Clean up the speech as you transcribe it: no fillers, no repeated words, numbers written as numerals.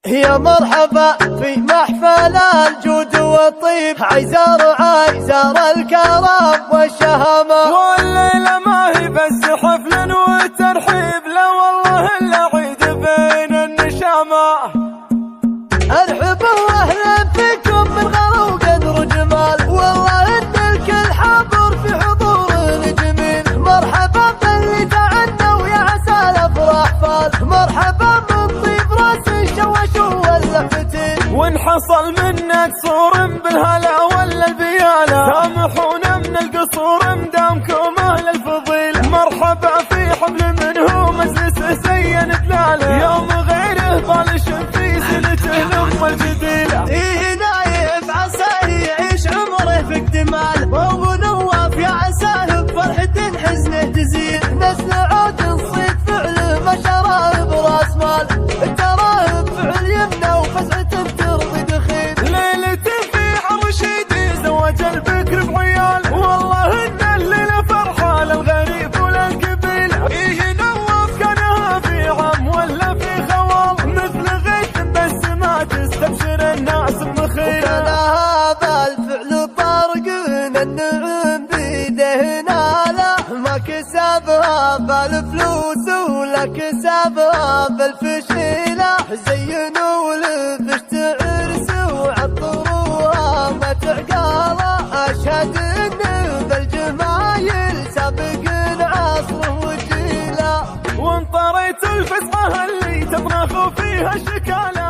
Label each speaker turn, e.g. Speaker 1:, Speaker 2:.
Speaker 1: يا مرحبا في محفل الجود والطيب، عيزار عيزار الكرم والشهامة.
Speaker 2: والليلة ما هي بس حفل وترحيب، لا والله الا عيد بين النشامة.
Speaker 1: ارحبوا واهلا فيكم من غلا وقدر وجمال، والله ان الكل حاضر في حضور جميل. مرحبا باللي تعنى ويا عسى الافراح فال، مرحبا من طيب راس الشوش واللفتين.
Speaker 2: وان حصل منا قصور بالهلا ولا البيالة، سامحونا من القصور مدامكم اهل الفضيل. مرحبا في حفل منه مجلس زين دلاله، يوم غيره بالش في سنته لام الجديله.
Speaker 1: فيه نايف عساه يعيش عمره في اكتمال، وابو نواف يا عساه بفرحة حزنه تزيل. نسل عود نصيد فعله ما شراه براس مال، تراه بفعل يمنى وفزعته بترضي دخيل.
Speaker 2: ليلة في عرشيدي زواج البكر بعيال، والله ان الليلة فرحة للغريب وللقبيل. فيه نواف كانها في عام ولا في خوال، مثل غيث بس ما تستبشر الناس بمخيل.
Speaker 1: وكان هذا الفعل طارق من النعم بيده ناله، ما كسبها بالفلوس ولا كسبها بالفشيله. زينوا ولبشت عرس وعطروها ما تعقاله، اشهد انه بالجمايل سابق عصره وجيله.
Speaker 2: وانطريت الفزعة اللي تطرخ فيها الشكالة.